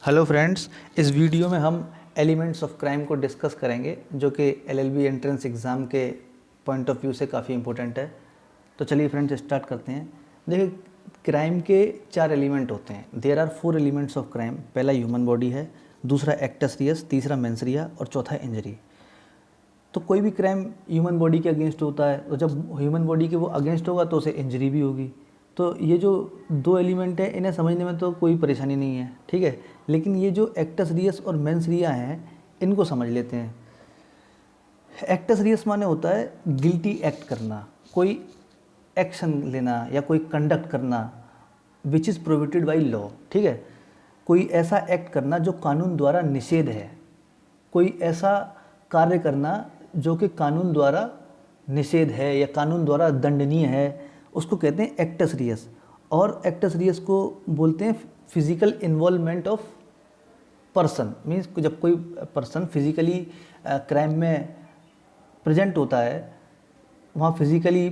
Hello friends, इस video में हम एलिमेंट्स ऑफ क्राइम को डिस्कस करेंगे जो कि एलएलबी एंट्रेंस एग्ज़ाम के पॉइंट ऑफ व्यू से काफ़ी इंपॉर्टेंट है। तो चलिए फ्रेंड्स स्टार्ट करते हैं। देखिए, क्राइम के 4 एलिमेंट होते हैं। There are 4 elements of crime. पहला ह्यूमन बॉडी है, दूसरा एक्टस रियस, तीसरा मेंस रिया और चौथा इंजरी। तो कोई भी क्राइम ह्यूमन बॉडी के अगेंस्ट होता है, तो जब ह्यूमन बॉडी के वो अगेंस्ट होगा तो उसे इंजरी भी होगी। तो ये जो 2 एलिमेंट है इन्हें समझने में तो कोई परेशानी नहीं है, ठीक है। लेकिन ये जो एक्टस रियस और मेंस रिया हैं इनको समझ लेते हैं। एक्टस रियस माने होता है गिल्टी एक्ट करना, कोई एक्शन लेना या कोई कंडक्ट करना which is prohibited by law, ठीक है। कोई ऐसा एक्ट करना जो कानून द्वारा निषेध है, कोई ऐसा कार्य करना जो कि कानून द्वारा निषेध है या कानून द्वारा दंडनीय है, उसको कहते हैं एक्टस रियस। और एक्टस रियस को बोलते हैं physical involvement of person. Means जब कोई पर्सन फिजिकली क्राइम में प्रेजेंट होता है, वहाँ फिजिकली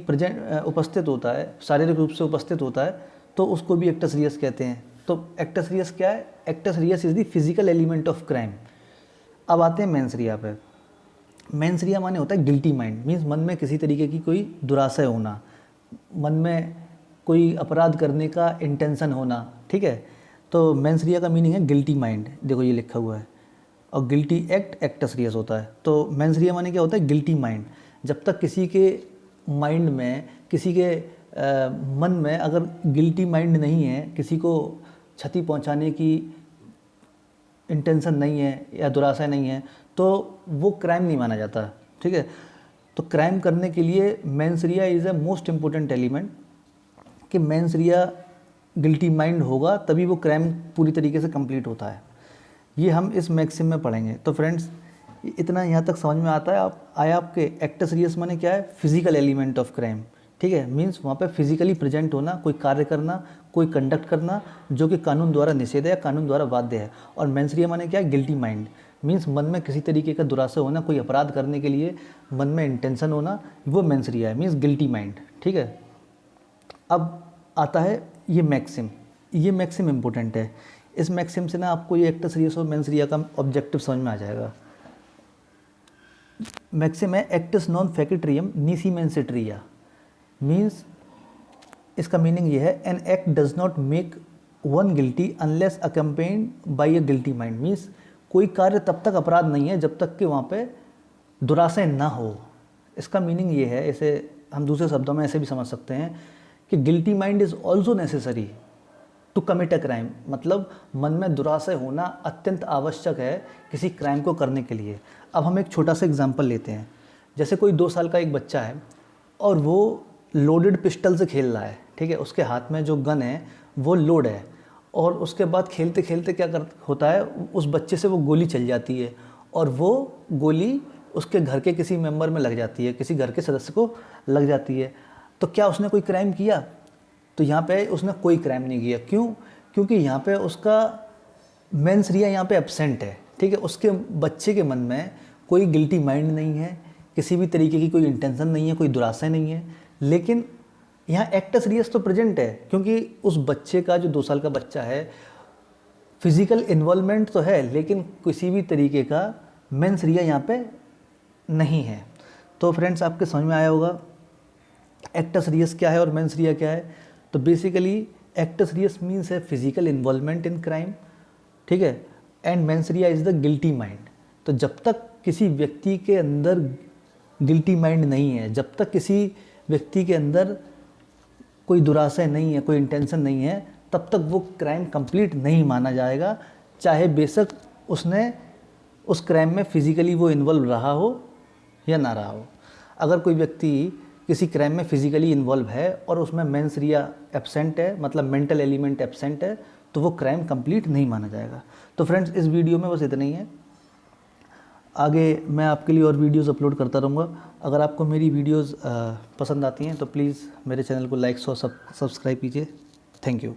उपस्थित होता है, शारीरिक रूप से उपस्थित होता है, तो उसको भी एक्टस रियस कहते हैं। तो एक्टस रियस क्या है? Actus reus is the physical element of crime. अब आते हैं मेंस रिया पे। मेंस रिया माने होता है गिल्टी माइंड। मीन्स मन में किसी तरीके की कोई दुराशय होना, मन में कोई अपराध करने का इंटेंशन होना, ठीक है। तो मेंस रिया का मीनिंग है गिल्टी माइंड। देखो ये लिखा हुआ है। और गिल्टी एक्ट एक्टस रियस होता है। तो मेंस रिया माने क्या होता है? Guilty mind. जब तक किसी के माइंड में, किसी के मन में अगर गिल्टी माइंड नहीं है, किसी को क्षति पहुंचाने की इंटेंशन नहीं है या दुराशय नहीं है, तो वो क्राइम नहीं माना जाता, ठीक है। तो क्राइम करने के लिए mains Riya is a most important element. कि मेंस रिया गिल्टी माइंड होगा तभी वो क्राइम पूरी तरीके से कंप्लीट होता है। ये हम इस मैक्सिम में पढ़ेंगे। तो फ्रेंड्स इतना यहाँ तक समझ में आता है आया आपके। एक्टस रियस माने क्या है? फिजिकल एलिमेंट ऑफ क्राइम, ठीक है। मीन्स वहाँ पे फिजिकली प्रेजेंट होना, कोई कार्य करना, कोई कंडक्ट करना जो कि कानून द्वारा निषेध है या कानून द्वारा बाध्य है। और मेंस रिया माने क्या है? Guilty mind. मीन्स मन में किसी तरीके का दुराशय होना, कोई अपराध करने के लिए मन में इंटेंशन होना, वो मेंस रिया है। मीन्स गिल्टी माइंड, ठीक है। अब आता है ये मैक्सिम। ये मैक्सिम इम्पोर्टेंट है। इस मैक्सिम से ना आपको ये एक्टस रियस और मेंस रिया का ऑब्जेक्टिव समझ में आ जाएगा। मैक्सिम है एक्टस नॉन फैकेट्रियम नीसी मेंसिट्रिया। मीन्स इसका मीनिंग ये है an act does not make one guilty unless accompanied by a guilty mind. Means कोई कार्य तब तक अपराध नहीं है जब तक कि वहाँ पे दुराशय ना हो। इसका मीनिंग ये है, इसे हम दूसरे शब्दों में ऐसे भी समझ सकते हैं कि guilty mind is also necessary to commit a crime. मतलब मन में दुराशय होना अत्यंत आवश्यक है किसी क्राइम को करने के लिए। अब हम एक छोटा सा एग्जांपल लेते हैं। जैसे कोई 2 साल का एक बच्चा है और वो लोडेड पिस्टल से खेल रहा है, ठीक है। उसके हाथ में जो गन है वो लोड है, और उसके बाद खेलते खेलते क्या होता है, उस बच्चे से वो गोली चल जाती है और वो गोली उसके घर के किसी मेंबर में लग जाती है, किसी घर के सदस्य को लग जाती है। तो क्या उसने कोई क्राइम किया? तो यहाँ पे उसने कोई क्राइम नहीं किया। क्यों? क्योंकि यहाँ पे उसका मेंस रिया यहाँ पे एब्सेंट है, ठीक है। उसके बच्चे के मन में कोई गिल्टी माइंड नहीं है, किसी भी तरीके की कोई इंटेंशन नहीं है, कोई दुराशय नहीं है। लेकिन यहाँ एक्टस रियस तो प्रेजेंट है, क्योंकि उस बच्चे का, जो 2 साल का बच्चा है, फिजिकल इन्वॉल्वमेंट तो है लेकिन किसी भी तरीके का मेंस रिया यहाँ पे नहीं है। तो फ्रेंड्स आपके समझ में आया होगा एक्टस रियस क्या है और मेंस रिया क्या है। तो बेसिकली एक्टस रियस मीन्स है फिजिकल इन्वॉल्वमेंट इन क्राइम, ठीक है। And mains Riya is the guilty mind. तो जब तक किसी व्यक्ति के अंदर गिल्टी माइंड नहीं है, जब तक किसी व्यक्ति के अंदर कोई दुराशय नहीं है, कोई इंटेंशन नहीं है, तब तक वो क्राइम कंप्लीट नहीं माना जाएगा, चाहे बेशक उसने उस क्राइम में फिजिकली वो इन्वॉल्व रहा हो या ना रहा हो। अगर कोई व्यक्ति किसी क्राइम में फिजिकली इन्वॉल्व है और उसमें मेंस रिया एब्सेंट है, मतलब मेंटल एलिमेंट एब्सेंट है, तो वो क्राइम कंप्लीट नहीं माना जाएगा। तो फ्रेंड्स इस वीडियो में बस इतना ही है। आगे मैं आपके लिए और वीडियोस अपलोड करता रहूँगा। अगर आपको मेरी वीडियोस पसंद आती हैं तो प्लीज़ मेरे चैनल को लाइक और सब्सक्राइब कीजिए। Thank you.